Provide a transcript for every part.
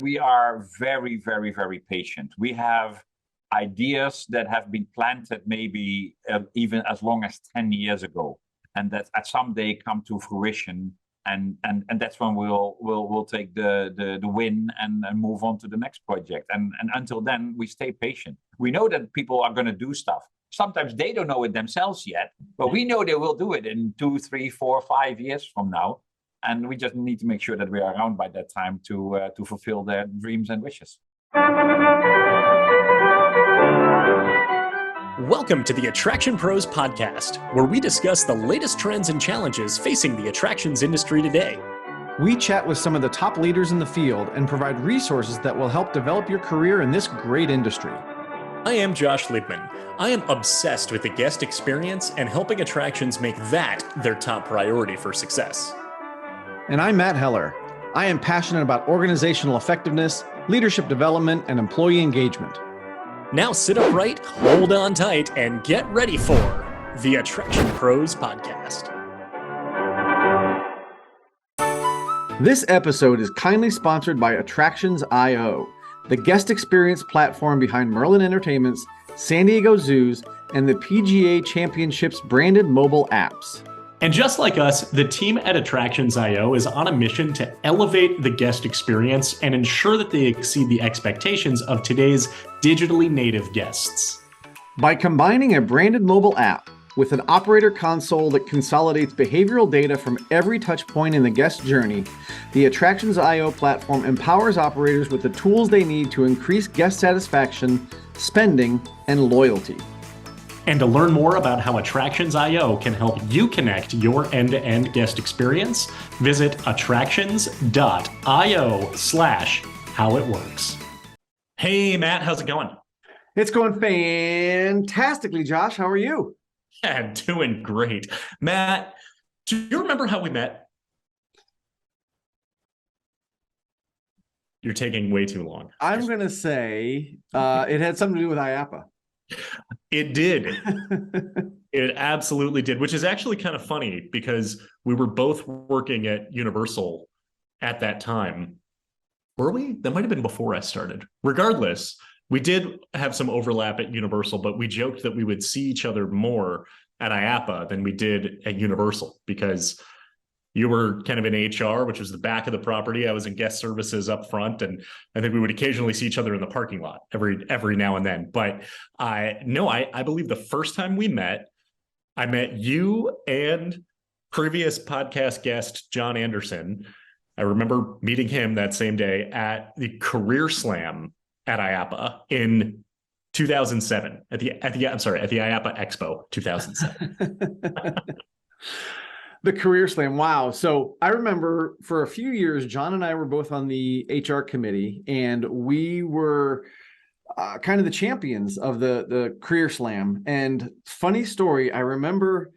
We are very, very, very patient. We have ideas that have been planted maybe even as long as 10 years ago, and that at some day come to fruition. And that's when we'll take the win and move on to the next project. And until then, we stay patient. We know that people are going to do stuff. Sometimes they don't know it themselves yet, but we know they will do it in 2, 3, 4, 5 years from now. And we just need to make sure that we are around by that time to fulfill their dreams and wishes. Welcome to the Attraction Pros podcast, where we discuss the latest trends and challenges facing the attractions industry today. We chat with some of the top leaders in the field and provide resources that will help develop your career in this great industry. I am Josh Liebman. I am obsessed with the guest experience and helping attractions make that their top priority for success. And I'm Matt Heller. I am passionate about organizational effectiveness, leadership development, and employee engagement. Now sit upright, hold on tight, and get ready for the Attraction Pros podcast. This episode is kindly sponsored by Attractions.io, the guest experience platform behind Merlin Entertainment's, San Diego Zoos, and the PGA Championships branded mobile apps. And just like us, the team at Attractions.io is on a mission to elevate the guest experience and ensure that they exceed the expectations of today's digitally native guests. By combining a branded mobile app with an operator console that consolidates behavioral data from every touch point in the guest journey, the Attractions.io platform empowers operators with the tools they need to increase guest satisfaction, spending, and loyalty. And to learn more about how Attractions.io can help you connect your end-to-end guest experience, visit attractions.io/howitworks. Hey, Matt, how's it going? It's going fantastically, Josh. How are you? Yeah, doing great. Matt, do you remember how we met? You're taking way too long. I'm going to say it had something to do with IAAPA. It did. It absolutely did, which is actually kind of funny because we were both working at Universal at that time. Were we? That might have been before I started. Regardless, we did have some overlap at Universal, but we joked that we would see each other more at IAAPA than we did at Universal because you were kind of in HR, which was the back of the property. I was in guest services up front, and I think we would occasionally see each other in the parking lot every now and then. But I believe the first time we met, I met you and previous podcast guest John Anderson. I remember meeting him that same day at the Career Slam at IAAPA in 2007 at the IAAPA Expo 2007. The Career Slam. Wow. So I remember for a few years, John and I were both on the HR committee, and we were kind of the champions of the Career Slam. And funny story, I remember,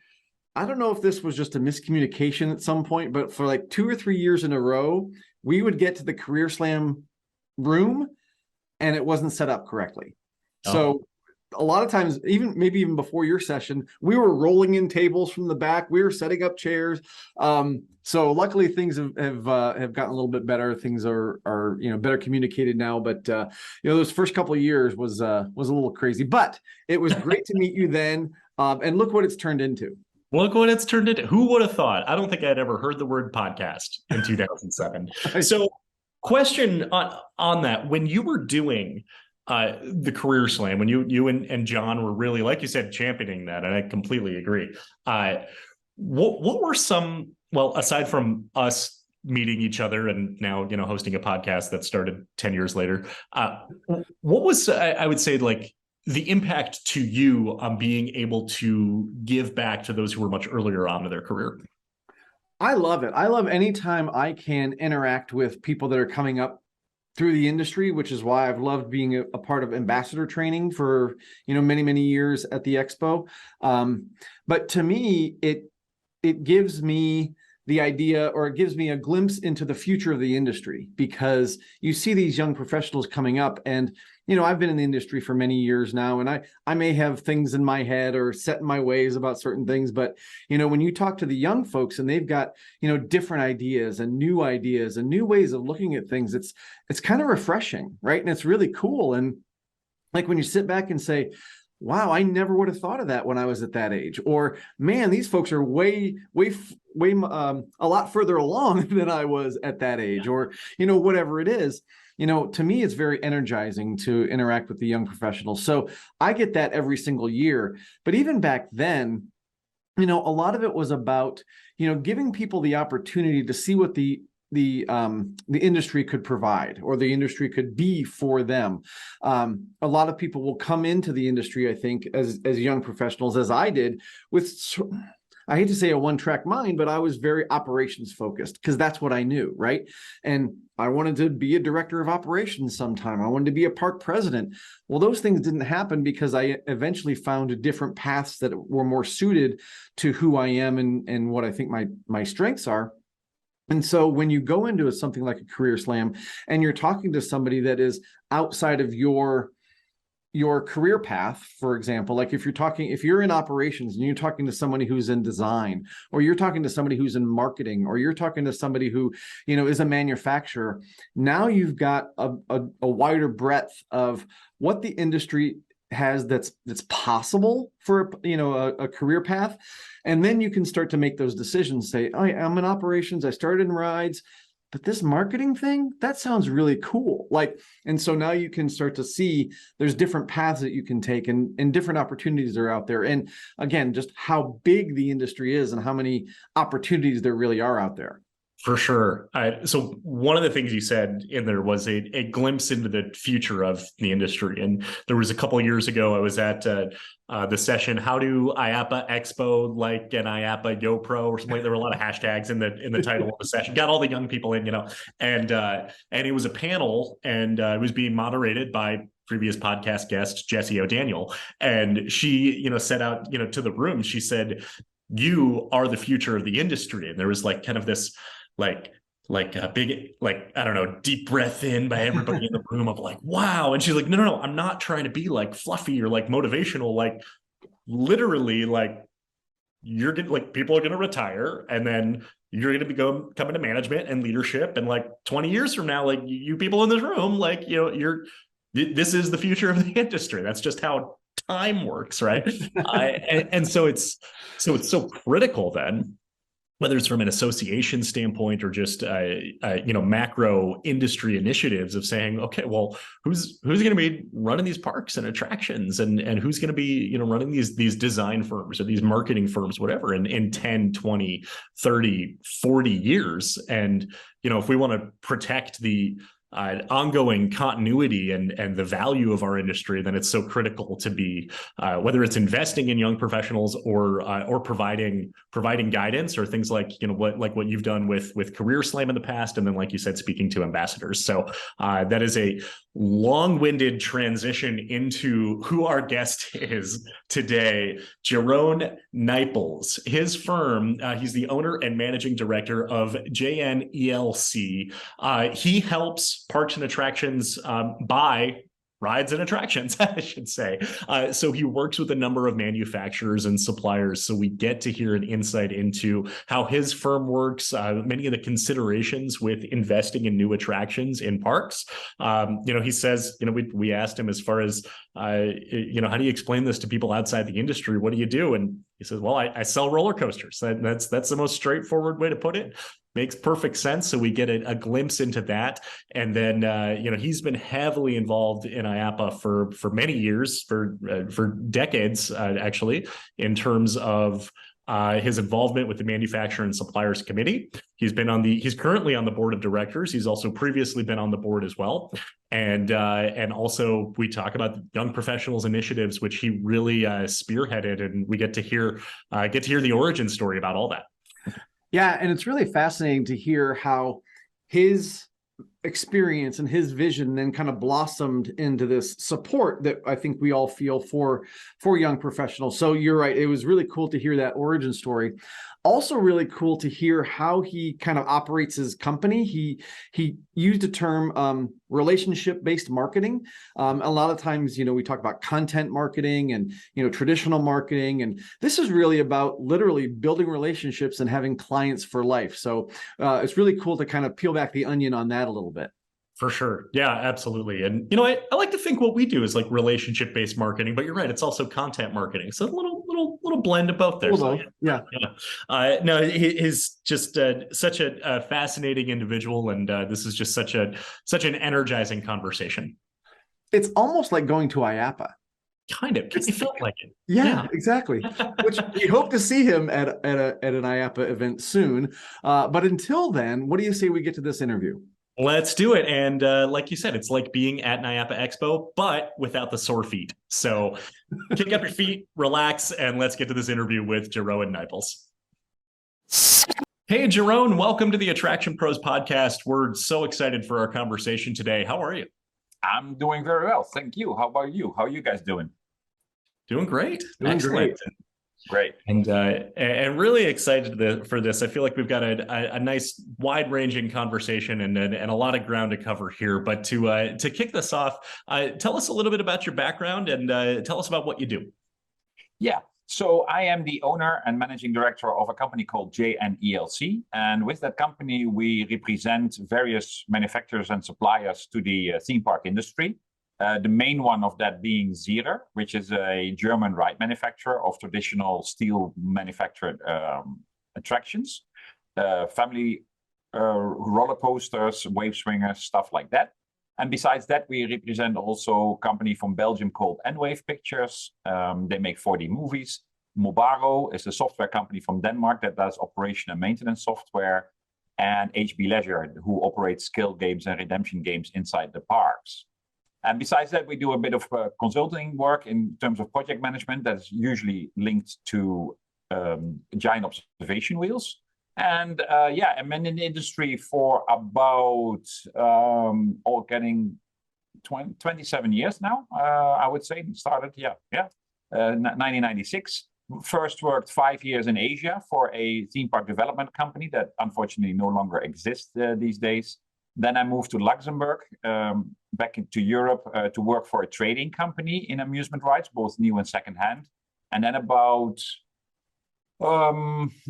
I don't know if this was just a miscommunication at some point, but for like 2 or 3 years in a row, we would get to the Career Slam room and it wasn't set up correctly. Oh. So a lot of times, maybe even before your session, we were rolling in tables from the back. We were setting up chairs. So luckily things have gotten a little bit better. Things are better communicated now. But those first couple of years was a little crazy. But it was great to meet you then. And look what it's turned into. Look what it's turned into. Who would have thought? I don't think I'd ever heard the word podcast in 2007. So, question on that: when you were doing the Career Slam, when you and John were really, like you said, championing that, and I completely agree. What were some, well, aside from us meeting each other and now, hosting a podcast that started 10 years later, what was, I would say, like the impact to you on being able to give back to those who were much earlier on in their career? I love it. I love anytime I can interact with people that are coming up through the industry, which is why I've loved being a part of ambassador training for, many, many years at the Expo. But to me, it gives me the idea, or it gives me a glimpse into the future of the industry, because you see these young professionals coming up, and I've been in the industry for many years now, and I may have things in my head or set in my ways about certain things, but when you talk to the young folks and they've got different ideas and new ways of looking at things, it's kind of refreshing, right? And it's really cool. And like when you sit back and say, wow, I never would have thought of that when I was at that age, or man, these folks are way a lot further along than I was at that age, or whatever it is. To me, it's very energizing to interact with the young professionals. So I get that every single year. But even back then, a lot of it was about, giving people the opportunity to see what the industry could provide, or the industry could be for them. A lot of people will come into the industry, I think, as young professionals, as I did, with, I hate to say a one-track mind, but I was very operations focused, because that's what I knew, right? And I wanted to be a director of operations sometime. I wanted to be a park president. Well, those things didn't happen, because I eventually found different paths that were more suited to who I am and what I think my strengths are. And so when you go into something like a career slam and you're talking to somebody that is outside of your career path, for example, like if you're in operations and you're talking to somebody who's in design, or you're talking to somebody who's in marketing, or you're talking to somebody who, is a manufacturer, now you've got a wider breadth of what the industry has that's possible for a career path. And then you can start to make those decisions, say, oh, I'm in operations, I started in rides, but this marketing thing, that sounds really cool. And so now you can start to see there's different paths that you can take, and different opportunities are out there. And again, just how big the industry is and how many opportunities there really are out there. For sure. So one of the things you said in there was a glimpse into the future of the industry. And there was a couple of years ago, I was at the session, how do IAAPA Expo like an IAAPA GoPro or something? There were a lot of hashtags in the title of the session. Got all the young people in, and it was a panel, and it was being moderated by previous podcast guest Jessie O'Daniel. And she, set out, to the room, she said, you are the future of the industry. And there was kind of this like a big, I don't know, deep breath in by everybody in the room of wow. And she's like, no, I'm not trying to be fluffy or motivational, literally you're gonna people are going to retire, and then you're going to come into management and leadership. And 20 years from now, you people in this room, this is the future of the industry. That's just how time works. Right. And so it's so critical then, whether it's from an association standpoint or just macro industry initiatives of saying, okay, well, who's going to be running these parks and attractions, and who's going to be running these design firms or these marketing firms, whatever, in 10, 20, 30, 40 years. And if we want to protect the ongoing continuity and the value of our industry, then it's so critical to be whether it's investing in young professionals or providing guidance, or things like what you've done with Career Slam in the past, and then like you said, speaking to ambassadors. So that is a long-winded transition into who our guest is today, Jeroen Nijpels. His firm, he's the owner and managing director of JNELC. He helps parks and attractions buy rides and attractions, I should say. So he works with a number of manufacturers and suppliers. So we get to hear an insight into how his firm works, many of the considerations with investing in new attractions in parks. He says, we asked him as far as, how do you explain this to people outside the industry? What do you do? And he says, well, I sell roller coasters. That's the most straightforward way to put it. Makes perfect sense. So we get a glimpse into that. And then, he's been heavily involved in IAAPA for many years, for decades, actually, in terms of his involvement with the Manufacturer and Suppliers Committee. He's currently on the board of directors. He's also previously been on the board as well. And also we talk about young professionals initiatives, which he really spearheaded, and we get to hear the origin story about all that. Yeah, and it's really fascinating to hear how his experience and his vision then kind of blossomed into this support that I think we all feel for young professionals. So you're right. It was really cool to hear that origin story. Also really cool to hear how he kind of operates his company. He used a term, relationship-based marketing. A lot of times, we talk about content marketing and, traditional marketing. And this is really about literally building relationships and having clients for life. So it's really cool to kind of peel back the onion on that a little bit. For sure. Yeah, absolutely. And, I like to think what we do is like relationship-based marketing, but you're right. It's also content marketing. So a little blend of both there. So, yeah. No, he's just such a fascinating individual. And this is just such an energizing conversation. It's almost like going to IAAPA. Kind of. It felt like it. Yeah, exactly. Which we hope to see him at an IAAPA event soon. But until then, what do you say we get to this interview? Let's do it. And like you said, it's like being at an IAAPA Expo, but without the sore feet. So kick up your feet, relax, and let's get to this interview with Jeroen Nijpels. Hey, Jeroen, welcome to the Attraction Pros podcast. We're so excited for our conversation today. How are you? I'm doing very well. Thank you. How about you? How are you guys doing? Doing great. Doing Excellent. Great. And really excited for this. I feel like we've got a nice wide-ranging conversation and a lot of ground to cover here. But to kick this off, tell us a little bit about your background and tell us about what you do. Yeah. So I am the owner and managing director of a company called JNELC. And with that company, we represent various manufacturers and suppliers to the theme park industry. The main one of that being Zierer, which is a German ride manufacturer of traditional steel manufactured attractions, family roller coasters, wave swingers, stuff like that. And besides that, we represent also a company from Belgium called N-Wave Pictures. They make 4D movies. Mobaro is a software company from Denmark that does operation and maintenance software. And HB Leisure, who operates skill games and redemption games inside the parks. And besides that, we do a bit of consulting work in terms of project management that's usually linked to giant observation wheels. And I'm in the industry for about getting 27 years now, I would say. Started, 1996. First worked 5 years in Asia for a theme park development company that unfortunately no longer exists these days. Then I moved to Luxembourg, back into Europe to work for a trading company in amusement rides, both new and secondhand. And then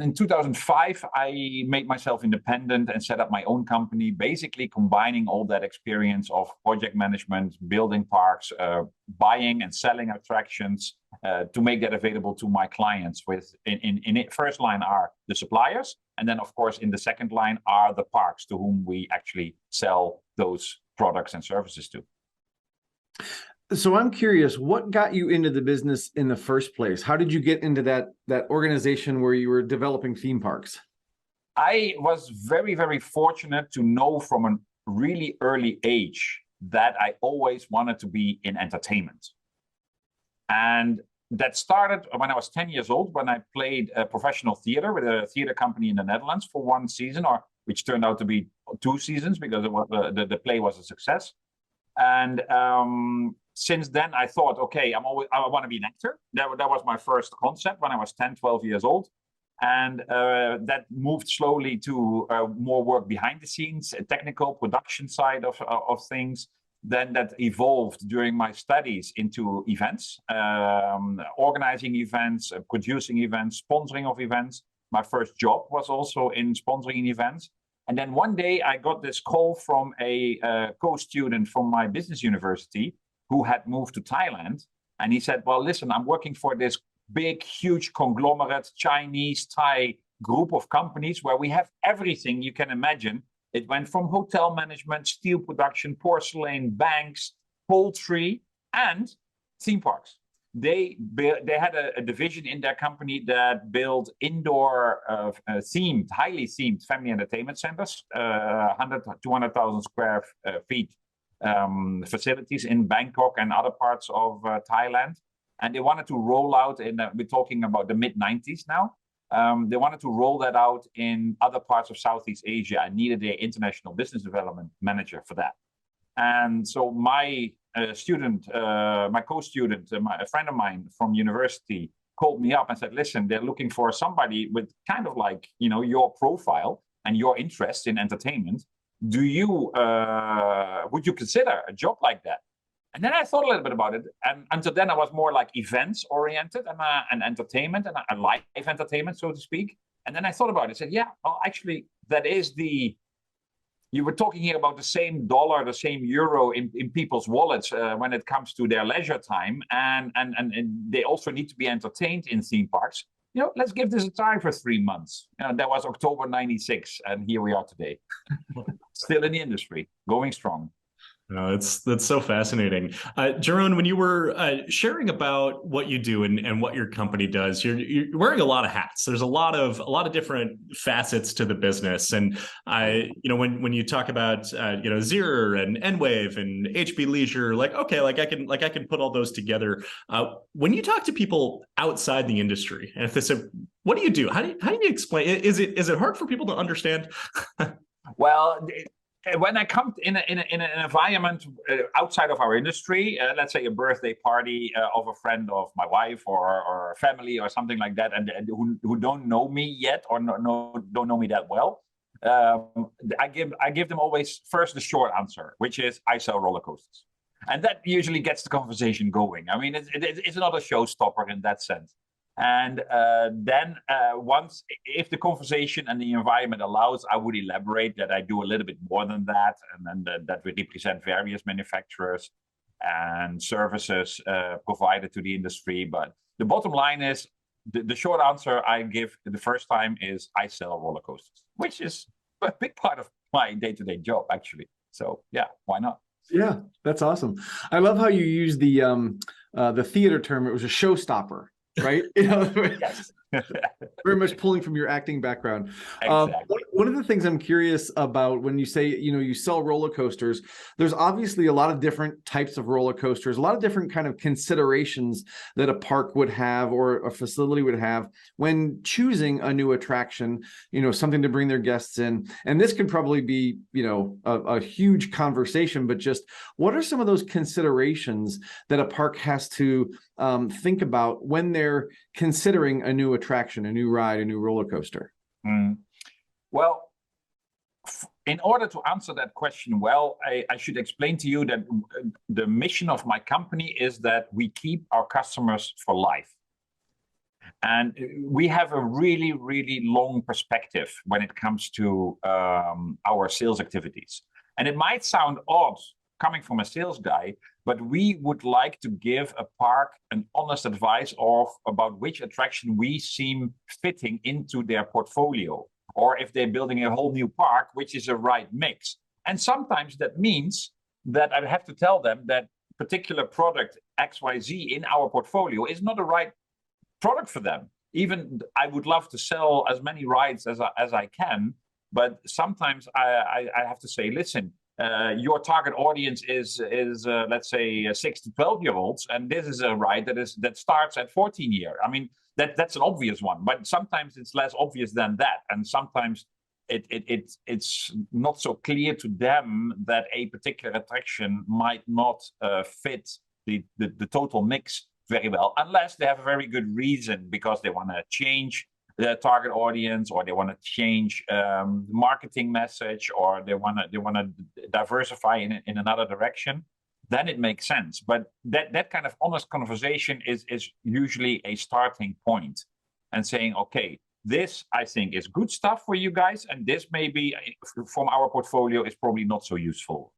in 2005, I made myself independent and set up my own company, basically combining all that experience of project management, building parks, buying and selling attractions to make that available to my clients. In first line are the suppliers. And then, of course, in the second line are the parks to whom we actually sell those products and services to. So I'm curious, what got you into the business in the first place? How did you get into that organization where you were developing theme parks? I was very, very fortunate to know from a really early age that I always wanted to be in entertainment. And that started when I was 10 years old, when I played professional theater with a theater company in the Netherlands for one season, which turned out to be 2 seasons because the play was a success. And since then, I thought, okay, I want to be an actor. That was my first concept when I was 10, 12 years old. And that moved slowly to more work behind the scenes, technical production side of things. Then that evolved during my studies into events, organizing events, producing events, sponsoring of events. My first job was also in sponsoring events. And then one day I got this call from a co-student from my business university who had moved to Thailand. And he said, well, listen, I'm working for this big, huge conglomerate, Chinese, Thai group of companies where we have everything you can imagine. It went from hotel management, steel production, porcelain, banks, poultry, and theme parks. They had a division in their company that built indoor themed, highly themed family entertainment centers, 100,000 to 200,000 square feet facilities in Bangkok and other parts of Thailand. And they wanted to roll out we're talking about the mid-90s now, They wanted to roll that out in other parts of Southeast Asia. I needed an international business development manager for that. And so my student, my co-student, a friend of mine from university called me up and said, listen, they're looking for somebody with kind of like, your profile and your interest in entertainment. Would you consider a job like that? And then I thought a little bit about it. And until then, I was more like events oriented and entertainment and live entertainment, so to speak. And then I thought about it. I said, yeah, well, actually, that is you were talking here about the same dollar, the same euro in people's wallets when it comes to their leisure time. And they also need to be entertained in theme parks. Let's give this a try for 3 months. That was October 96. And here we are today. Still in the industry, going strong. No, that's so fascinating. Jeroen, when you were sharing about what you do and what your company does, you're wearing a lot of hats. There's a lot of different facets to the business. And when you talk about Zero and N-Wave and HB Leisure, I can put all those together. When you talk to people outside the industry, and if they say, what do you do? How do you explain? Is it hard for people to understand? Well, when I come in an environment outside of our industry, let's say a birthday party of a friend of my wife or family or something like that, and who don't know me yet or don't know me that well, I give them always first the short answer, which is I sell roller coasters, and that usually gets the conversation going. I mean, it's not a showstopper in that sense. And then once, if the conversation and the environment allows, I would elaborate that I do a little bit more than that, and then that we represent various manufacturers and services provided to the industry. But the bottom line is, the short answer I give the first time is I sell roller coasters, which is a big part of my day-to-day job, actually. So yeah, why not? Yeah, that's awesome. I love how you use the theater term. It was a showstopper. Right? Yes. Very much pulling from your acting background. Exactly. One of the things I'm curious about when you say, you sell roller coasters, there's obviously a lot of different types of roller coasters, a lot of different kind of considerations that a park would have or a facility would have when choosing a new attraction, something to bring their guests in. And this could probably be, a huge conversation, but just what are some of those considerations that a park has to think about when they're considering a new attraction, a new ride, a new roller coaster? Well, in order to answer that question well, I should explain to you that the mission of my company is that we keep our customers for life. And we have a really, really long perspective when it comes to our sales activities. And it might sound odd coming from a sales guy, but we would like to give a park an honest advice about which attraction we seem fitting into their portfolio, or if they're building a whole new park, which is a right mix. And sometimes that means that I have to tell them that particular product XYZ in our portfolio is not the right product for them. Even I would love to sell as many rides as I can, but sometimes I have to say, listen, your target audience is let's say 6 to 12-year-olds, and this is a ride that starts at 14 year. I mean, that's an obvious one, but sometimes it's less obvious than that, and sometimes it's not so clear to them that a particular attraction might not fit the total mix very well, unless they have a very good reason, because they want to change the target audience, or they want to change marketing message, or they want to diversify in another direction. Then it makes sense. But that kind of honest conversation is usually a starting point, and saying, okay, this I think is good stuff for you guys, and this maybe from our portfolio is probably not so useful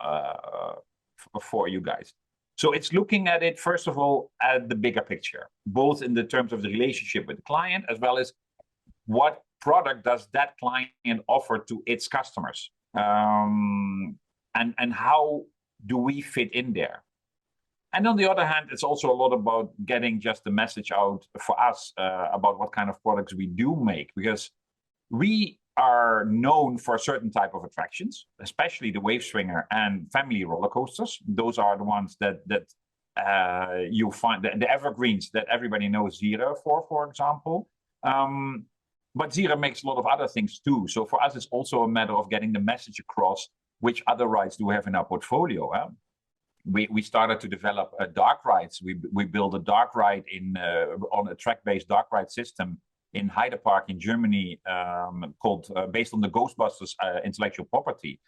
for you guys. So it's looking at it, first of all, at the bigger picture, both in the terms of the relationship with the client, as well as what product does that client offer to its customers, and how do we fit in there? And on the other hand, it's also a lot about getting just the message out for us about what kind of products we do make, because we are known for a certain type of attractions, especially the wave swinger and family roller coasters. Those are the ones that you find, the evergreens that everybody knows Zero for example. But Zira makes a lot of other things too. So for us, it's also a matter of getting the message across which other rides do we have in our portfolio. We started to develop dark rides. We built a dark ride on a track-based dark ride system in Heide Park in Germany, called based on the Ghostbusters intellectual property.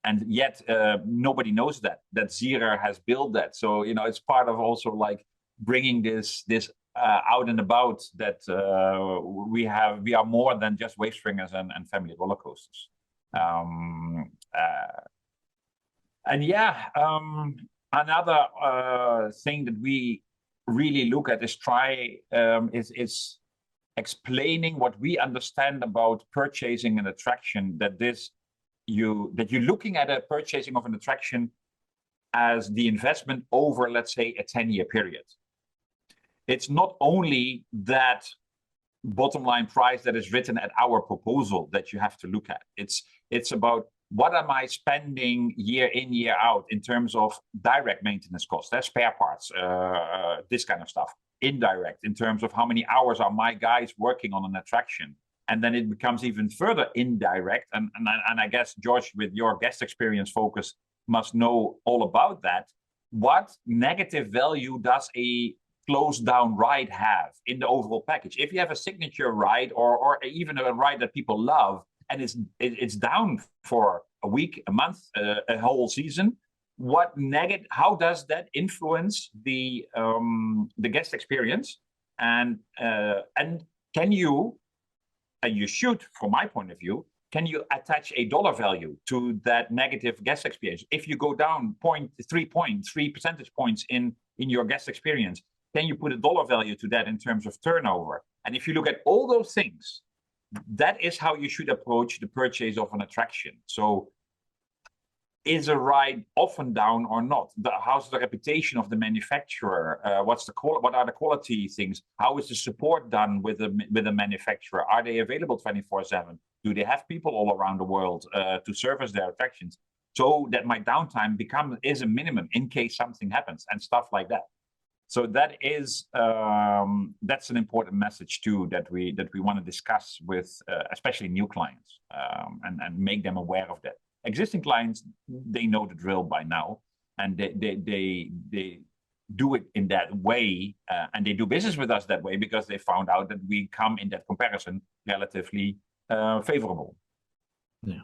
And yet nobody knows that Zira has built that. So it's part of also like bringing this out and about, that we are more than just wave springers and family roller coasters. Another thing that we really look at is explaining what we understand about purchasing an attraction. That you're looking at a purchasing of an attraction as the investment over, let's say, a 10-year period. It's not only that bottom line price that is written at our proposal that you have to look at. It's about what am I spending year in, year out in terms of direct maintenance costs, spare parts, this kind of stuff. Indirect, in terms of how many hours are my guys working on an attraction. And then it becomes even further indirect. And I guess, George, with your guest experience focus, must know all about that. What negative value does a closed down ride have in the overall package? If you have a signature ride or even a ride that people love, and it's down for a week, a month, a whole season, how does that influence the guest experience? And can you, and you should, from my point of view, can you attach a dollar value to that negative guest experience? If you go down 3 percentage points in your guest experience, can you put a dollar value to that in terms of turnover? And if you look at all those things, that is how you should approach the purchase of an attraction. So is a ride often down or not? How's the reputation of the manufacturer? What are the quality things? How is the support done with the manufacturer? Are they available 24/7? Do they have people all around the world to service their attractions? So that my downtime is a minimum in case something happens, and stuff like that. So that's an important message too, that we want to discuss with especially new clients, and make them aware of that. Existing clients, they know the drill by now, and they do it in that way, and they do business with us that way because they found out that we come in that comparison relatively favorable. Yeah.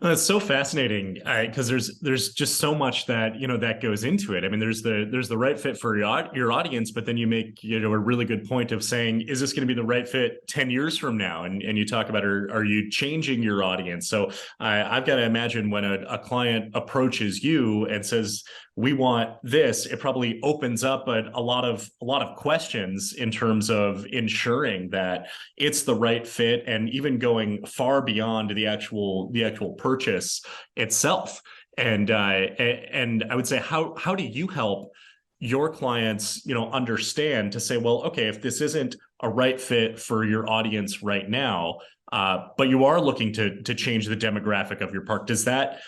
That's so fascinating, because there's just so much that that goes into it. I mean, there's the right fit for your audience, but then you make a really good point of saying, is this going to be the right fit 10 years from now? And you talk about, are you changing your audience? So I've got to imagine when a client approaches you and says, we want this, it probably opens up a lot of questions in terms of ensuring that it's the right fit, and even going far beyond the actual purchase itself. And I would say, how do you help your clients understand to say, well, okay, if this isn't a right fit for your audience right now, but you are looking to change the demographic of your park, does that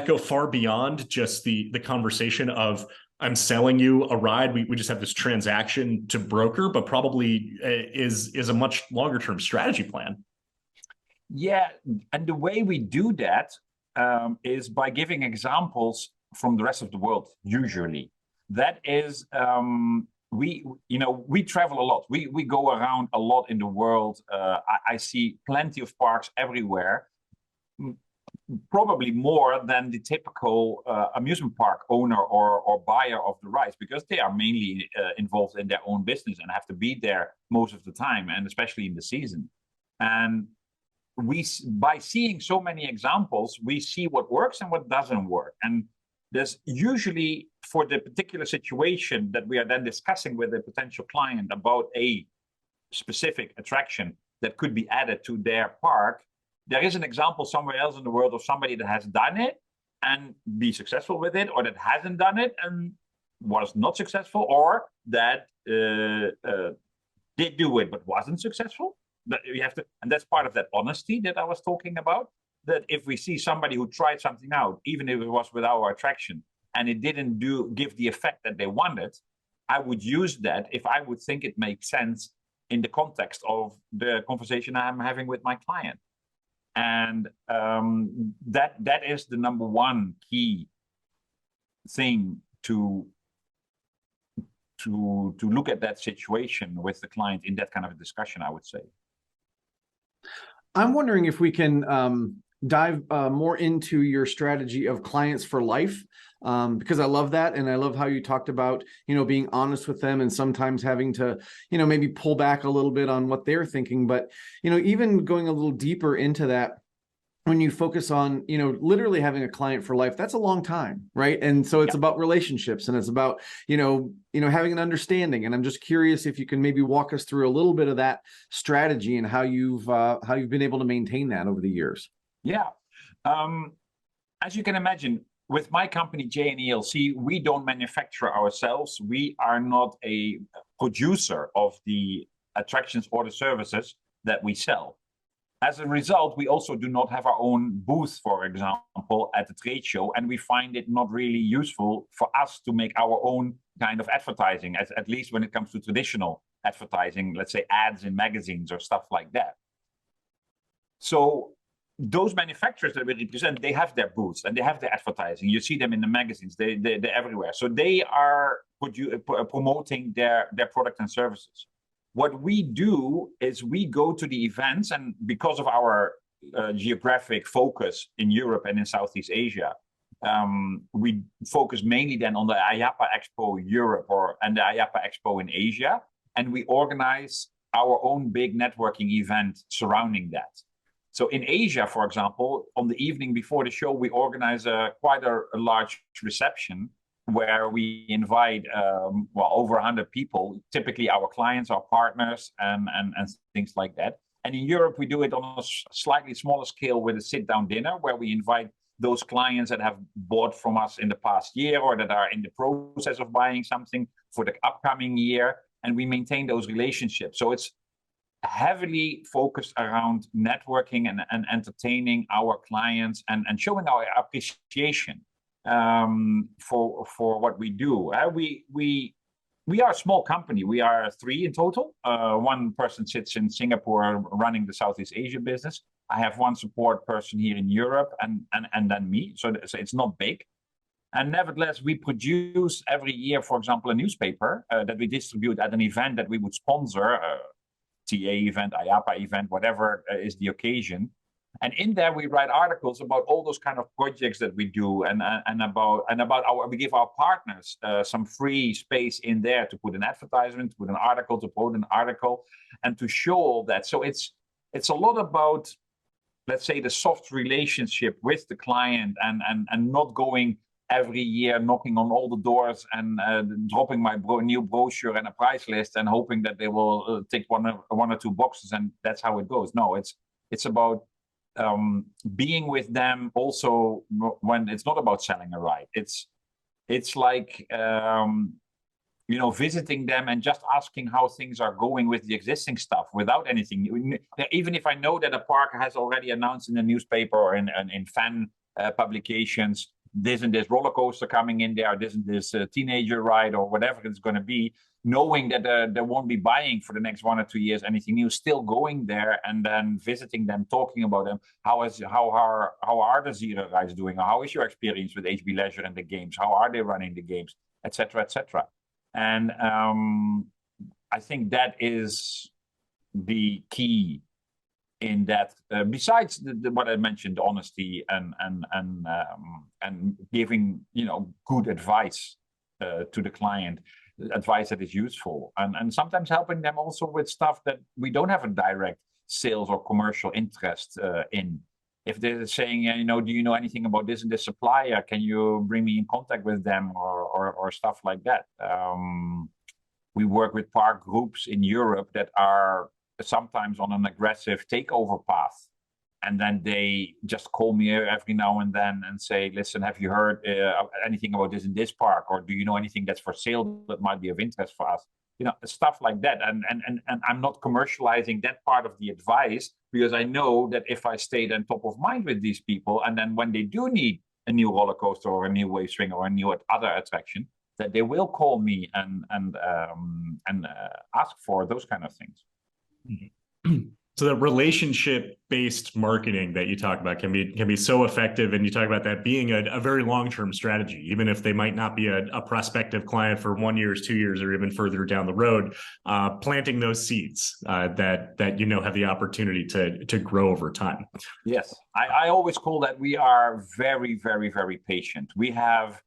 go far beyond just the conversation of, I'm selling you a ride, we just have this transaction to broker, but probably is a much longer term strategy plan? Yeah, and the way we do that is by giving examples from the rest of the world. Usually, that is, we travel a lot. We go around a lot in the world. I see plenty of parks everywhere, probably more than the typical amusement park owner or buyer of the rides, because they are mainly involved in their own business and have to be there most of the time, and especially in the season. And by seeing so many examples, we see what works and what doesn't work. And there's usually, for the particular situation that we are then discussing with a potential client about a specific attraction that could be added to their park, there is an example somewhere else in the world of somebody that has done it and be successful with it, or that hasn't done it and was not successful, or that did do it but wasn't successful. That you have to, and that's part of that honesty that I was talking about. That if we see somebody who tried something out, even if it was with our attraction, and it didn't give the effect that they wanted, I would use that if I would think it makes sense in the context of the conversation I'm having with my client. And that is the number one key thing to look at that situation with the client in that kind of a discussion, I would say. I'm wondering if we can dive more into your strategy of clients for life, because I love that. And I love how you talked about, being honest with them and sometimes having to, maybe pull back a little bit on what they're thinking. But, even going a little deeper into that, when you focus on, literally having a client for life, that's a long time, right? And so it's about relationships, and it's about, having an understanding. And I'm just curious if you can maybe walk us through a little bit of that strategy and how you've been able to maintain that over the years. Yeah. As you can imagine, with my company, JNELC, we don't manufacture ourselves. We are not a producer of the attractions or the services that we sell. As a result, we also do not have our own booth, for example, at the trade show, and we find it not really useful for us to make our own kind of advertising, at least when it comes to traditional advertising, let's say ads in magazines or stuff like that. So those manufacturers that we represent, they have their booths and they have their advertising. You see them in the magazines, they're everywhere. So they are promoting their product and services. What we do is we go to the events, and because of our geographic focus in Europe and in Southeast Asia, we focus mainly then on the IAAPA Expo Europe and the IAAPA Expo in Asia, and we organize our own big networking event surrounding that. So in Asia, for example, on the evening before the show, we organize quite a large reception where we invite over 100 people, typically our clients, our partners, and things like that. And in Europe, we do it on a slightly smaller scale with a sit-down dinner where we invite those clients that have bought from us in the past year or that are in the process of buying something for the upcoming year, and we maintain those relationships. So it's heavily focused around networking and entertaining our clients and showing our appreciation for what we do. We are a small company. We are 3 in total. One person sits in Singapore running the Southeast Asia business. I have one support person here in Europe and then me. So it's not big. And nevertheless, we produce every year, for example, a newspaper that we distribute at an event that we would sponsor, TA event, IAAPA event, whatever is the occasion. And in there, we write articles about all those kind of projects that we do, and about we give our partners some free space in there to put an advertisement, to put an article, to quote an article, and to show all that. So it's a lot about, let's say, the soft relationship with the client, and not going every year knocking on all the doors and dropping my new brochure and a price list and hoping that they will tick one or two boxes, and that's how it goes. No, it's about being with them also when it's not about selling a ride. It's like visiting them and just asking how things are going with the existing stuff without anything. Even if I know that a park has already announced in the newspaper or in fan publications, this and this roller coaster coming in there, this and this teenager ride or whatever it's going to be, knowing that they won't be buying for the next 1 or 2 years anything new, still going there and then visiting them, talking about them. How are the Zero rides doing? How is your experience with HB Leisure and the games? How are they running the games, etc., etc. And I think that is the key in that. Besides what I mentioned, honesty and giving good advice to the client, advice that is useful, and sometimes helping them also with stuff that we don't have a direct sales or commercial interest in. If they're saying, do you know anything about this and this supplier? Can you bring me in contact with them or stuff like that? We work with park groups in Europe that are sometimes on an aggressive takeover path. And then they just call me every now and then and say, listen, have you heard anything about this in this park? Or do you know anything that's for sale that might be of interest for us? Stuff like that. And I'm not commercializing that part of the advice, because I know that if I stay then top of mind with these people, and then when they do need a new roller coaster or a new wave swing or a new other attraction, that they will call me and ask for those kind of things. So the relationship-based marketing that you talk about can be so effective, and you talk about that being a very long-term strategy, even if they might not be a prospective client for 1 year, 2 years, or even further down the road. Planting those seeds that have the opportunity to grow over time. Yes, I always call that we are very, very, very patient. We have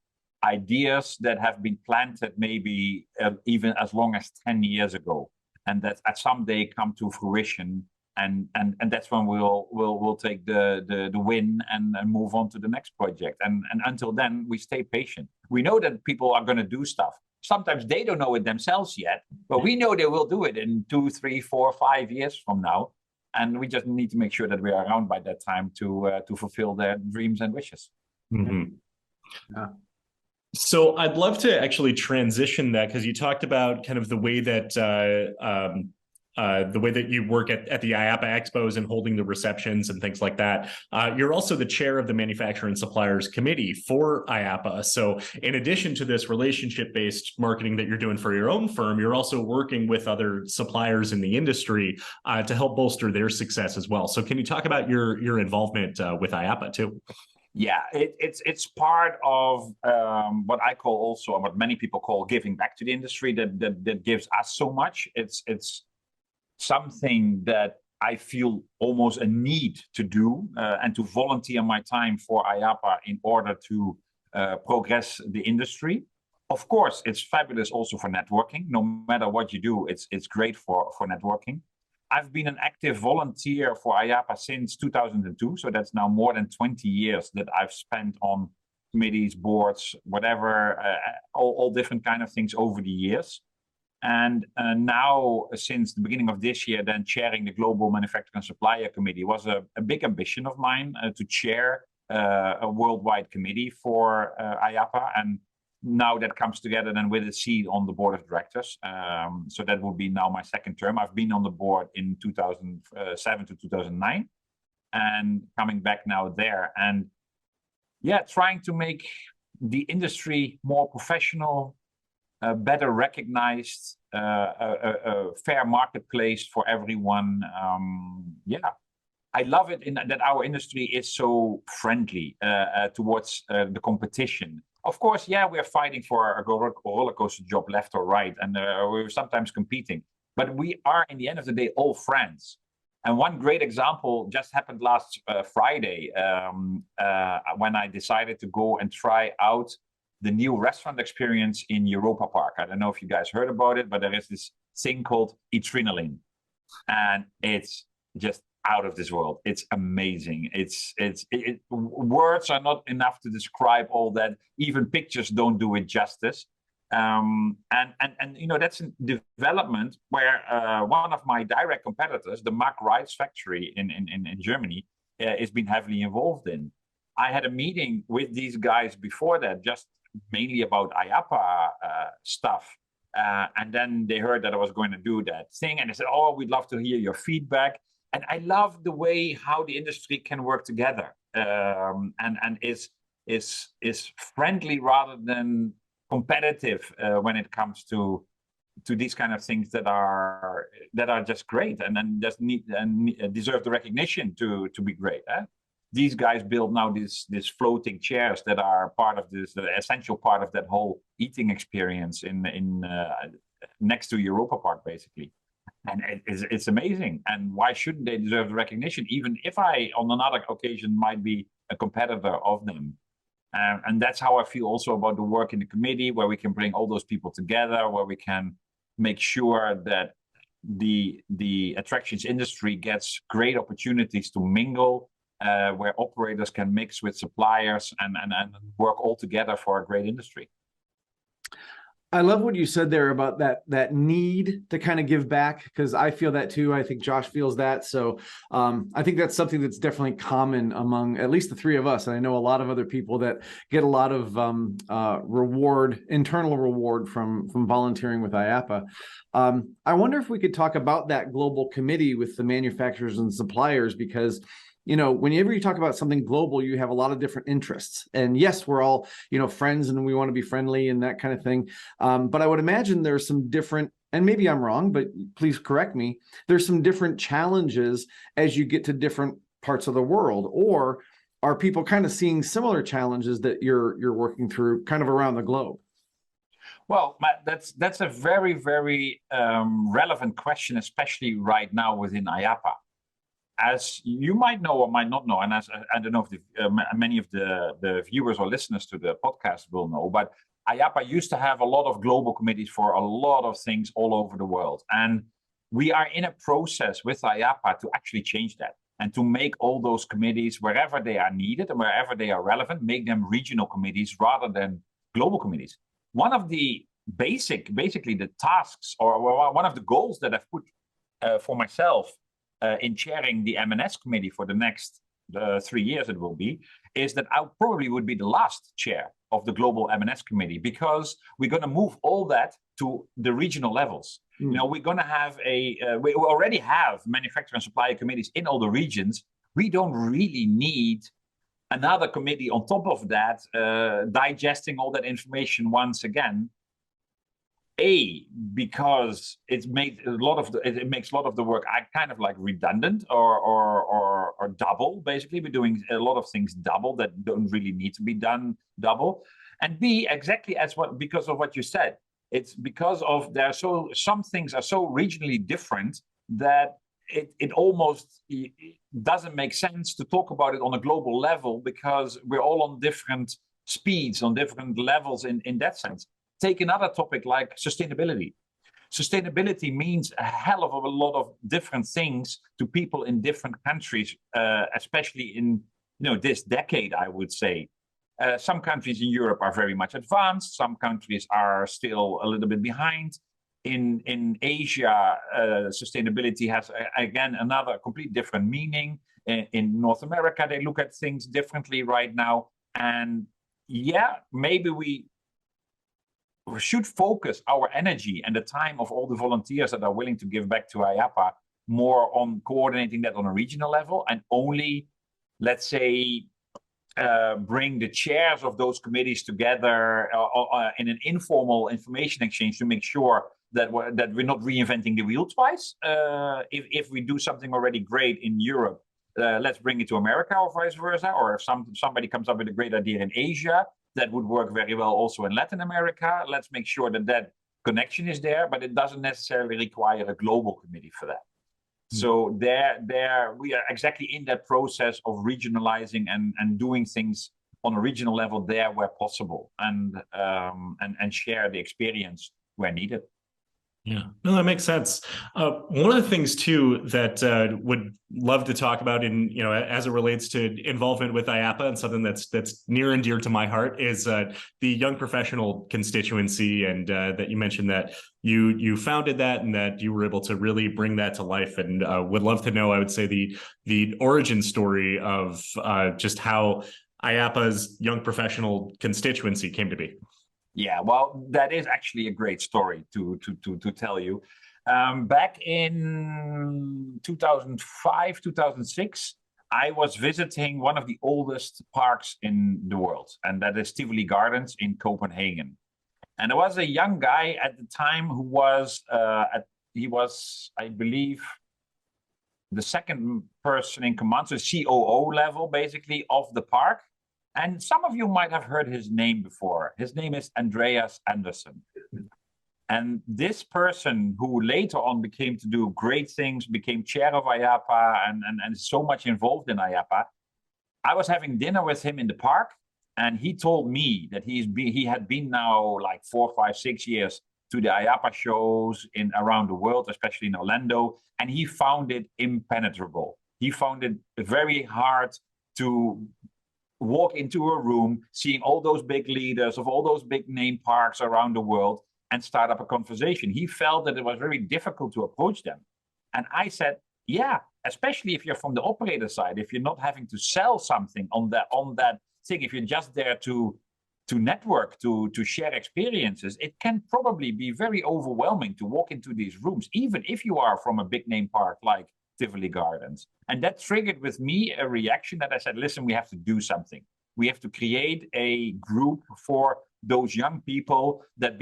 ideas that have been planted maybe even as long as 10 years ago, and that at some day come to fruition. And that's when we'll take the win and move on to the next project. And until then, we stay patient. We know that people are going to do stuff. Sometimes they don't know it themselves yet, but we know they will do it in 2, 3, 4, 5 years from now. And we just need to make sure that we are around by that time to fulfill their dreams and wishes. Mm-hmm. Yeah. So I'd love to actually transition that, because you talked about kind of the way that you work at the IAAPA expos and holding the receptions and things like that. You're also the chair of the Manufacturer and Suppliers Committee for IAAPA. So in addition to this relationship-based marketing that you're doing for your own firm, you're also working with other suppliers in the industry to help bolster their success as well. So can you talk about your involvement with IAAPA too? Yeah, it's part of what I call also, what many people call giving back to the industry that gives us so much. It's something that I feel almost a need to do and to volunteer my time for IAAPA in order to progress the industry. Of course, it's fabulous also for networking. No matter what you do, it's great for networking. I've been an active volunteer for IAAPA since 2002, so that's now more than 20 years that I've spent on committees, boards, whatever, all different kind of things over the years. And now, since the beginning of this year, then chairing the Global Manufacturing and Supplier Committee was a big ambition of mine to chair a worldwide committee for IAAPA. And now that comes together then with a seat on the board of directors. So that will be now my second term. I've been on the board in 2007 to 2009 and coming back now there. And yeah, trying to make the industry more professional, better recognized, a fair marketplace for everyone. Yeah, I love it in that our industry is so friendly towards the competition. Of course, yeah, we're fighting for a roller coaster job left or right, and we're sometimes competing. But we are, in the end of the day, all friends. And one great example just happened last Friday when I decided to go and try out the new restaurant experience in Europa Park. I don't know if you guys heard about it, but there is this thing called adrenaline, and it's just out of this world. It's amazing. Words are not enough to describe all that. Even pictures don't do it justice. And that's a development where one of my direct competitors, the Mack Rides factory in Germany, has been heavily involved in. I had a meeting with these guys before that, just mainly about IAAPA stuff. And then they heard that I was going to do that thing. And they said, oh, we'd love to hear your feedback. And I love the way how the industry can work together and is friendly rather than competitive when it comes to these kind of things that are just great and then just need and deserve the recognition to be great. These guys build now these floating chairs that are part of this, the essential part of that whole eating experience in next to Europa Park, basically. And it's amazing. And why shouldn't they deserve the recognition, even if I, on another occasion, might be a competitor of them? And that's how I feel also about the work in the committee, where we can bring all those people together, where we can make sure that the attractions industry gets great opportunities to mingle, where operators can mix with suppliers and work all together for a great industry. I love what you said there about that need to kind of give back, because I feel that too. I think Josh feels that. So I think that's something that's definitely common among at least the three of us. And I know a lot of other people that get a lot of internal reward from volunteering with IAAPA. I wonder if we could talk about that global committee with the manufacturers and suppliers, because whenever you talk about something global, you have a lot of different interests. And yes, we're all, friends and we want to be friendly and that kind of thing. But I would imagine there's some different and maybe I'm wrong, but please correct me, there's some different challenges as you get to different parts of the world? Or are people kind of seeing similar challenges that you're working through kind of around the globe? Well, that's a very, very relevant question, especially right now within IAAPA. As you might know or might not know, and as I don't know if many of the viewers or listeners to the podcast will know, but IAAPA used to have a lot of global committees for a lot of things all over the world. And we are in a process with IAAPA to actually change that and to make all those committees, wherever they are needed and wherever they are relevant, make them regional committees rather than global committees. One of the basically the tasks, or one of the goals that I've put for myself in chairing the M&S committee for the next 3 years it will be, is that I probably would be the last chair of the global M&S committee, because we're going to move all that to the regional levels. You know, we're going to have we already have manufacturer and supplier committees in all the regions. We don't really need another committee on top of that, digesting all that information once again. Because it makes a lot of the work kind of like redundant or double. Basically, we're doing a lot of things double that don't really need to be done double. And B, exactly because of what you said. It's because of some things are so regionally different that it almost doesn't make sense to talk about it on a global level, because we're all on different speeds, on different levels in that sense. Take another topic like sustainability. Sustainability means a hell of a lot of different things to people in different countries, especially in this decade, I would say. Some countries in Europe are very much advanced. Some countries are still a little bit behind. In Asia, sustainability has, again, another complete different meaning. In North America, they look at things differently right now. And yeah, maybe we should focus our energy and the time of all the volunteers that are willing to give back to IAAPA more on coordinating that on a regional level, and only, let's say, bring the chairs of those committees together in an informal information exchange to make sure that we're not reinventing the wheel twice. If we do something already great in Europe, let's bring it to America or vice versa. Or if somebody comes up with a great idea in Asia, that would work very well also in Latin America. Let's make sure that connection is there, but it doesn't necessarily require a global committee for that. So there we are exactly in that process of regionalizing and doing things on a regional level there where possible, and share the experience where needed. Yeah, no, that makes sense. One of the things too that would love to talk about as it relates to involvement with IAAPA, and something that's near and dear to my heart, is the young professional constituency, and that you mentioned that you founded that and that you were able to really bring that to life, and would love to know, I would say, the origin story of just how IAAPA's young professional constituency came to be. Yeah, well, that is actually a great story to tell you. Back in 2005, 2006, I was visiting one of the oldest parks in the world, and that is Tivoli Gardens in Copenhagen. And there was a young guy at the time who was, I believe, the second person in command, so COO level, basically, of the park. And some of you might have heard his name before. His name is Andreas Andersen. And this person, who later on became to do great things, became chair of IAAPA and so much involved in IAAPA, I was having dinner with him in the park, and he told me that he had been now like 4, 5, 6 years to the IAAPA shows around the world, especially in Orlando, and he found it impenetrable. He found it very hard to walk into a room, seeing all those big leaders of all those big name parks around the world and start up a conversation. He felt that it was very difficult to approach them. And I said, yeah, especially if you're from the operator side, if you're not having to sell something on that thing, if you're just there to network, to share experiences, it can probably be very overwhelming to walk into these rooms, even if you are from a big name park like Tivoli Gardens. And that triggered with me a reaction that I said, listen, we have to do something. We have to create a group for those young people that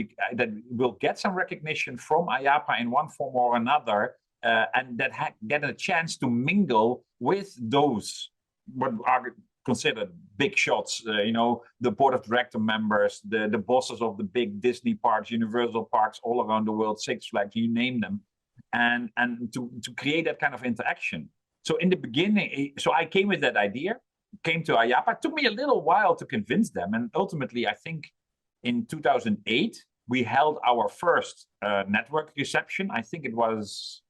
will get some recognition from IAAPA in one form or another, and that get a chance to mingle with those what are considered big shots, the board of director members, the bosses of the big Disney parks, Universal parks all around the world, Six Flags, you name them, and to create that kind of interaction. So in the beginning, so I came with that idea, came to IAAPA. It took me a little while to convince them, and ultimately, I think in 2008 we held our first network reception. I think it was,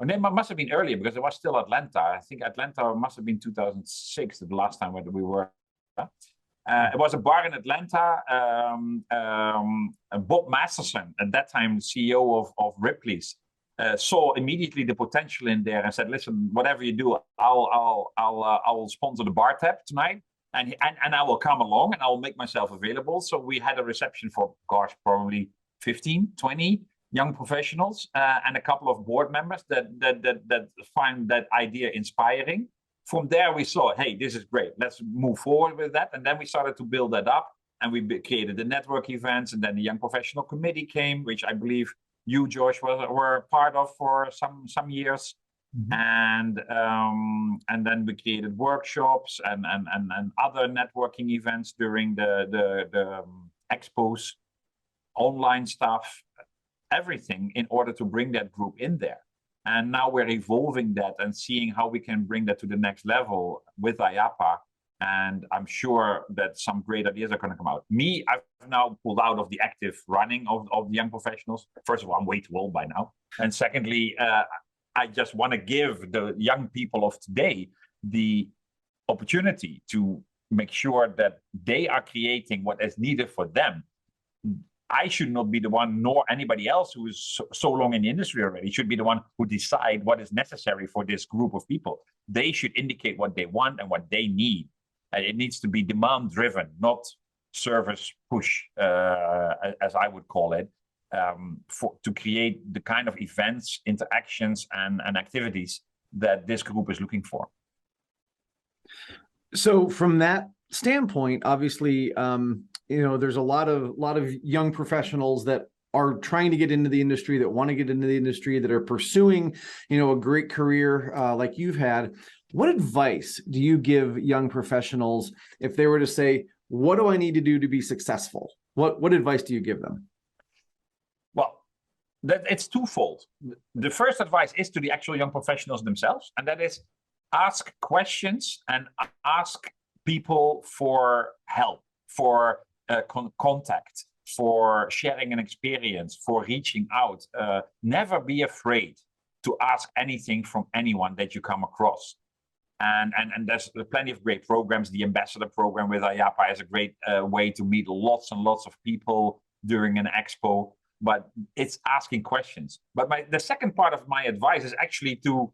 it must have been earlier because it was still Atlanta. I think Atlanta must have been 2006, the last time we were. It was a bar in Atlanta. Bob Masterson, at that time CEO of Ripley's, saw immediately the potential in there and said, "Listen, whatever you do, I'll sponsor the bar tab tonight, and I will come along and I will make myself available." So we had a reception for probably 15, 20 young professionals and a couple of board members that find that idea inspiring. From there, we saw, hey, this is great. Let's move forward with that. And then we started to build that up, and we created the network events. And then the Young Professional Committee came, which I believe you, Josh, were part of for some years. Mm-hmm. And then we created workshops and other networking events during the expos, online stuff, everything in order to bring that group in there. And now we're evolving that and seeing how we can bring that to the next level with IAAPA. And I'm sure that some great ideas are going to come out. I've now pulled out of the active running of the young professionals. First of all, I'm way too old by now. And secondly, I just want to give the young people of today the opportunity to make sure that they are creating what is needed for them. I should not be the one, nor anybody else who is so long in the industry already, should be the one who decide what is necessary for this group of people. They should indicate what they want and what they need. And it needs to be demand-driven, not service push, as I would call it, to create the kind of events, interactions, and activities that this group is looking for. So from that standpoint, obviously, there's a lot of young professionals that are trying to get into the industry, that want to get into the industry, that are pursuing, a great career like you've had. What advice do you give young professionals if they were to say, what do I need to do to be successful? What advice do you give them? Well, it's twofold. The first advice is to the actual young professionals themselves, and that is ask questions and ask people for help, for contact, for sharing an experience, for reaching out. Never be afraid to ask anything from anyone that you come across. And there's plenty of great programs. The ambassador program with IAAPA is a great way to meet lots and lots of people during an expo, but it's asking questions. But the second part of my advice is actually to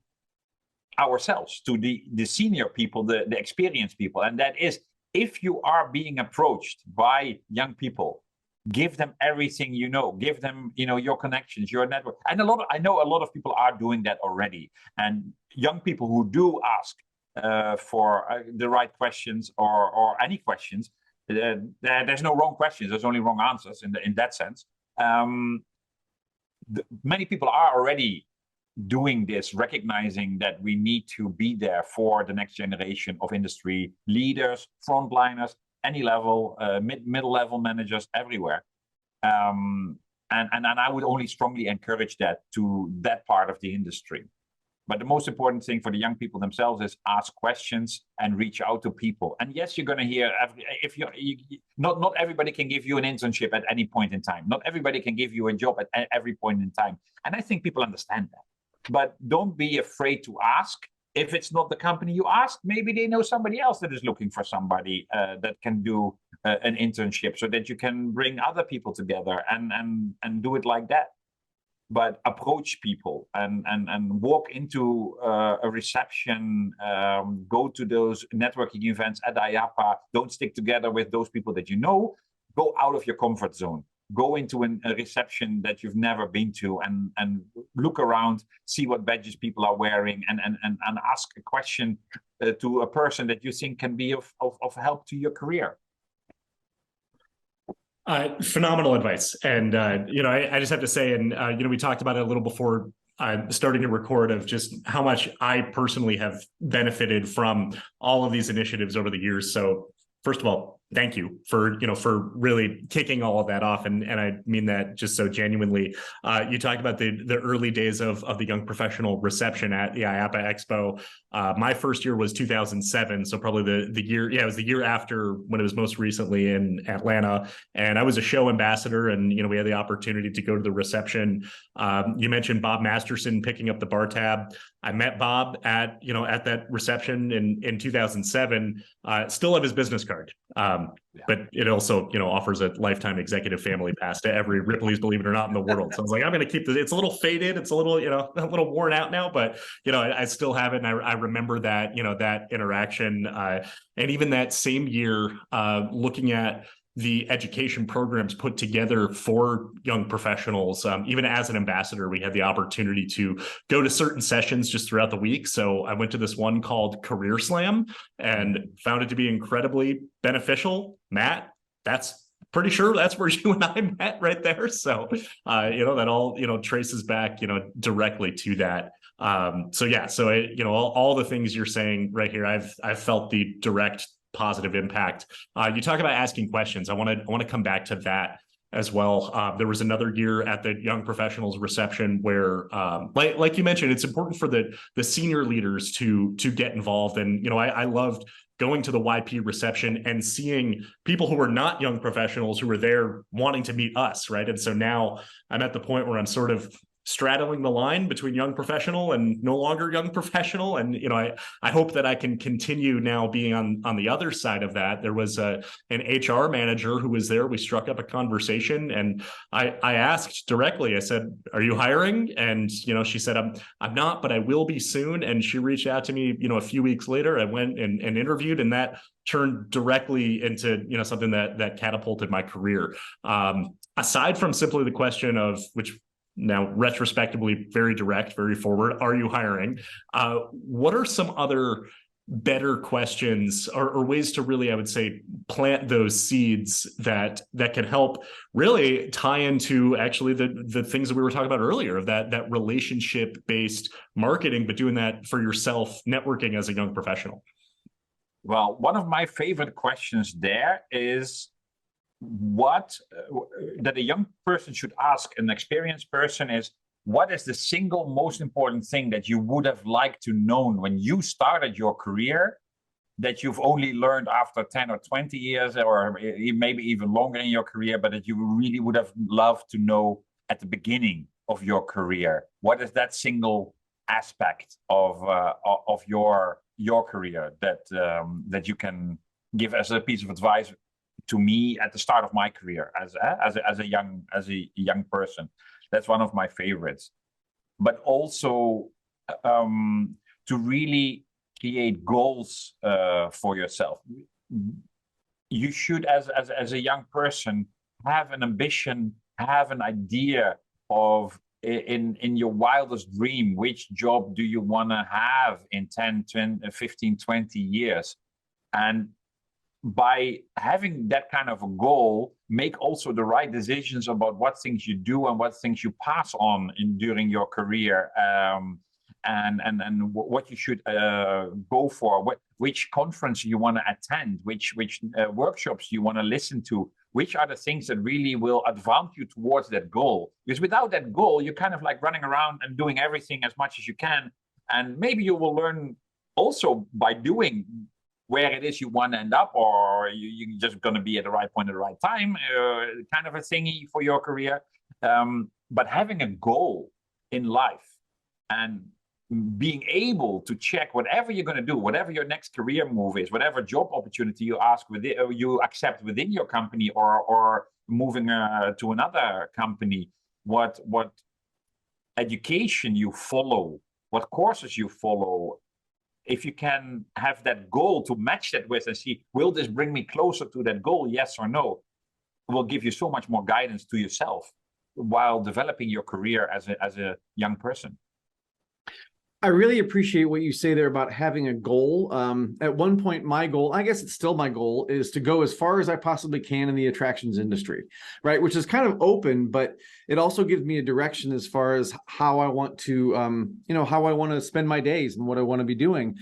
ourselves, to the senior people, the experienced people, and that is, if you are being approached by young people, give them everything you know. Give them, your connections, your network. And I know a lot of people are doing that already. And young people who do ask for the right questions or any questions, there's no wrong questions. There's only wrong answers in that sense. Many people are already doing this, recognizing that we need to be there for the next generation of industry leaders, frontliners, any level, middle level managers everywhere. And I would only strongly encourage that to that part of the industry. But the most important thing for the young people themselves is ask questions and reach out to people. And yes, you're going to hear, not everybody can give you an internship at any point in time. Not everybody can give you a job at every point in time. And I think people understand that. But don't be afraid to ask. If it's not the company you ask, maybe they know somebody else that is looking for somebody that can do an internship, so that you can bring other people together and do it like that. But approach people and walk into a reception, go to those networking events at IAAPA. Don't stick together with those people that you know. Go out of your comfort zone. go into a reception that you've never been to, and look around, see what badges people are wearing, and ask a question to a person that you think can be of help to your career. Phenomenal advice. And, I just have to say, and, we talked about it a little before starting to record, of just how much I personally have benefited from all of these initiatives over the years. So first of all, thank you for really kicking all of that off. And I mean that just so genuinely. You talked about the early days of the young professional reception at the IAAPA Expo. My first year was 2007. So probably the year, it was the year after when it was most recently in Atlanta. And I was a show ambassador, and, we had the opportunity to go to the reception. You mentioned Bob Masterson picking up the bar tab. I met Bob at that reception in 2007. Still have his business card. But it also, offers a lifetime executive family pass to every Ripley's, believe it or not, in the world. So I was like, I'm going to keep this. It's a little faded. It's a little, a little worn out now, but, I still have it. And I remember that, that interaction. And even that same year, looking at the education programs put together for young professionals. Even as an ambassador, we had the opportunity to go to certain sessions just throughout the week. So I went to this one called Career Slam and found it to be incredibly beneficial. Matt, that's pretty sure that's where you and I met right there. So, that all, traces back, directly to that. All the things you're saying right here, I've felt the direct positive impact. You talk about asking questions. I want to come back to that as well. There was another year at the young professionals reception where, like you mentioned, it's important for the senior leaders to get involved. And I loved going to the YP reception and seeing people who were not young professionals who were there wanting to meet us, right? And so now I'm at the point where I'm sort of straddling the line between young professional and no longer young professional. And, I hope that I can continue now being on the other side of that. There was an HR manager who was there. We struck up a conversation, and I asked directly, I said, "Are you hiring?" And, she said, I'm not, but I will be soon. And she reached out to me, a few weeks later. I went and interviewed, and that turned directly into, something that catapulted my career. Aside from simply the question of, which now retrospectively very direct, very forward, are you hiring? What are some other better questions or ways to really, I would say, plant those seeds that can help really tie into actually the things that we were talking about earlier, of that relationship-based marketing, but doing that for yourself, networking as a young professional? Well, one of my favorite questions there is what that a young person should ask an experienced person is, what is the single most important thing that you would have liked to know when you started your career that you've only learned after 10 or 20 years, or maybe even longer in your career, but that you really would have loved to know at the beginning of your career? What is that single aspect of your career that you can give as a piece of advice to me at the start of my career as a young person? That's one of my favorites. But also to really create goals for yourself. You should, as a young person, have an ambition, have an idea of, in your wildest dream, which job do you want to have in 10, 15, 20 years? And by having that kind of a goal, make also the right decisions about what things you do and what things you pass on during your career, and what you should go for, which conference you want to attend, which workshops you want to listen to, which are the things that really will advance you towards that goal. Because without that goal, you're kind of like running around and doing everything as much as you can, and maybe you will learn also by doing where it is you want to end up, or you're just going to be at the right point at the right time, kind of a thingy for your career. But having a goal in life and being able to check whatever you're going to do, whatever your next career move is, whatever job opportunity you accept within your company, or moving to another company, what education you follow, what courses you follow. If you can have that goal to match that with and see, will this bring me closer to that goal, yes or no? will give you so much more guidance to yourself while developing your career as a young person. I really appreciate what you say there about having a goal. At one point, my goal, I guess it's still my goal, is to go as far as I possibly can in the attractions industry, right? Which is kind of open, but it also gives me a direction as far as how I want to, how I want to spend my days and what I want to be doing.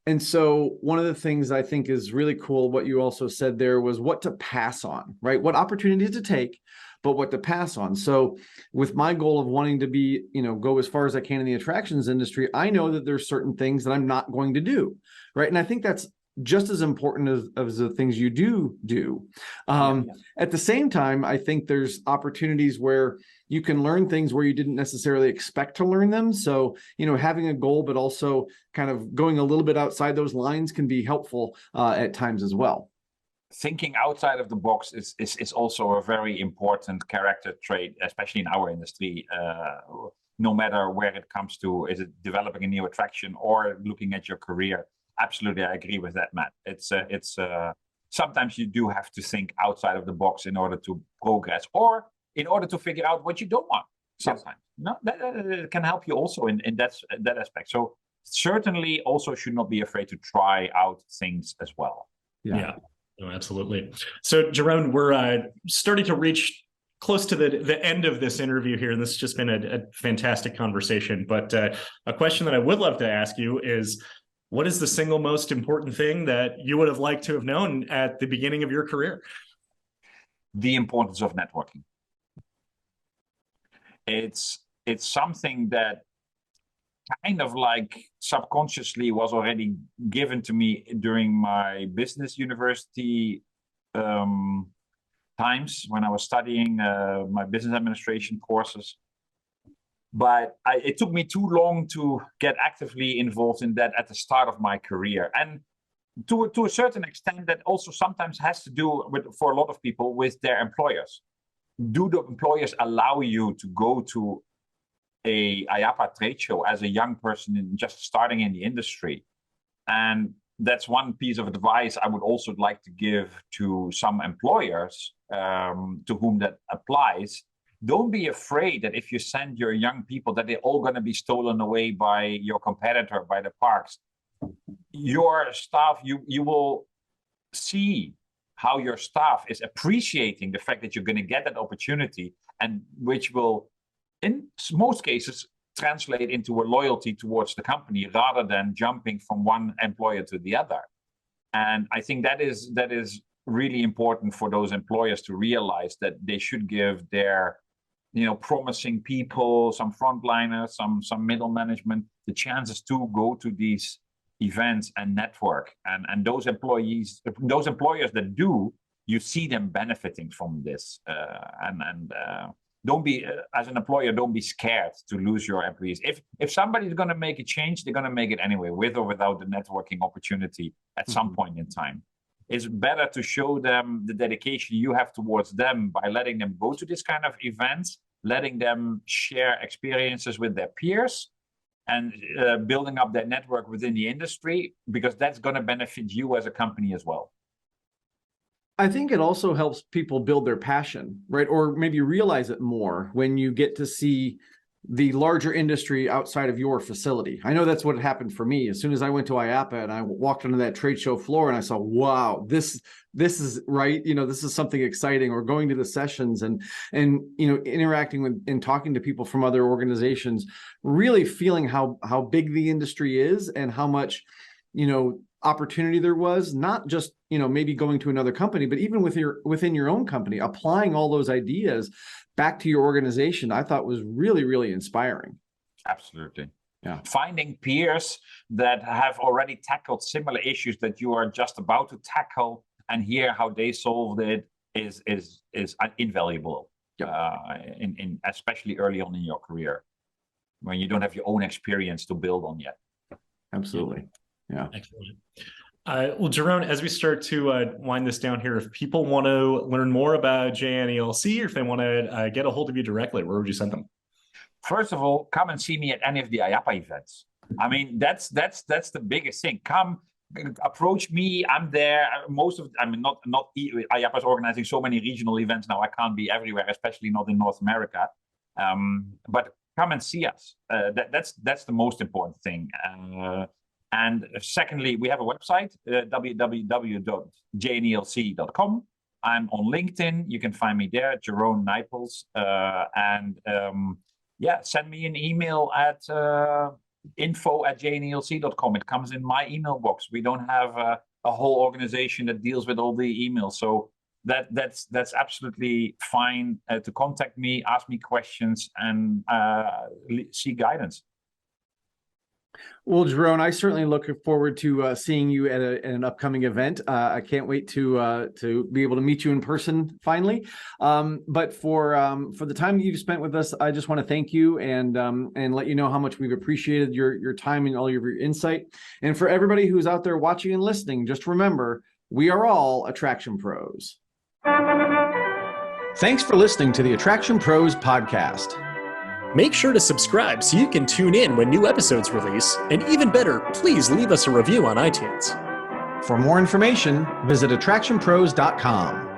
And so one of the things I think is really cool, what you also said there, was what to pass on, right? What opportunities to take, but what to pass on. So with my goal of wanting to be, go as far as I can in the attractions industry, I know that there's certain things that I'm not going to do, right? And I think that's just as important as the things you do. At the same time, I think there's opportunities where you can learn things where you didn't necessarily expect to learn them. So, having a goal, but also kind of going a little bit outside those lines can be helpful at times as well. Thinking outside of the box is also a very important character trait, especially in our industry. No matter where it comes to, is it developing a new attraction or looking at your career? Absolutely, I agree with that, Matt. It's sometimes you do have to think outside of the box in order to progress, or in order to figure out what you don't want. Sometimes, that can help you also in that aspect. So certainly, also should not be afraid to try out things as well. Yeah. No, absolutely. So, Jeroen, we're starting to reach close to the end of this interview here, and this has just been a fantastic conversation. But a question that I would love to ask you is, what is the single most important thing that you would have liked to have known at the beginning of your career? The importance of networking. It's something that kind of like subconsciously was already given to me during my business university times when I was studying my business administration courses. But it took me too long to get actively involved in that at the start of my career. And to a certain extent, that also sometimes has to do with, for a lot of people, with their employers. Do the employers allow you to go to a IAAPA trade show as a young person just starting in the industry? And that's one piece of advice I would also like to give to some employers to whom that applies. Don't be afraid that if you send your young people that they're all going to be stolen away by your competitor, by the parks. Your staff, you will see how your staff is appreciating the fact that you're going to get that opportunity, and which will, in most cases, translate into a loyalty towards the company rather than jumping from one employer to the other. And I think that is really important for those employers to realize that they should give their promising people, some frontliners, some middle management, the chances to go to these events and network. And those employers that do, you see them benefiting from this. Don't be, as an employer, don't be scared to lose your employees. If somebody's going to make a change, they're going to make it anyway, with or without the networking opportunity at some point in time. It's better to show them the dedication you have towards them by letting them go to this kind of events, letting them share experiences with their peers, and building up that network within the industry, because that's going to benefit you as a company as well. I think it also helps people build their passion, right? Or maybe realize it more when you get to see the larger industry outside of your facility. I know that's what happened for me. As soon as I went to IAAPA and I walked onto that trade show floor and I saw, wow, this is right. This is something exciting. Or going to the sessions and interacting with and talking to people from other organizations, really feeling how big the industry is and how much, opportunity there was, not just, maybe going to another company, but even within your own company, applying all those ideas back to your organization, I thought was really, really inspiring. Absolutely. Yeah. Finding peers that have already tackled similar issues that you are just about to tackle and hear how they solved it is invaluable. In especially early on in your career, when you don't have your own experience to build on yet. Absolutely. Yeah. Excellent. Well, Jeroen, as we start to wind this down here, if people want to learn more about JNELC, or if they want to get a hold of you directly, where would you send them? First of all, come and see me at any of the IAAPA events. I mean, that's the biggest thing. Come, approach me. I'm there. Not IAAPA is organizing so many regional events now. I can't be everywhere, especially not in North America. But come and see us. That's the most important thing. And secondly, we have a website, www.jnelc.com. I'm on LinkedIn. You can find me there, Jeroen Nijpels. Send me an email at info@jnelc.com. It comes in my email box. We don't have a whole organization that deals with all the emails. So that's absolutely fine to contact me, ask me questions, and seek guidance. Well, Jeroen, I certainly look forward to seeing you at an upcoming event. I can't wait to be able to meet you in person finally. But for the time that you've spent with us, I just want to thank you and let you know how much we've appreciated your time and all of your insight. And for everybody who's out there watching and listening, just remember, we are all Attraction Pros. Thanks for listening to the Attraction Pros podcast. Make sure to subscribe so you can tune in when new episodes release, and even better, please leave us a review on iTunes. For more information, visit attractionpros.com.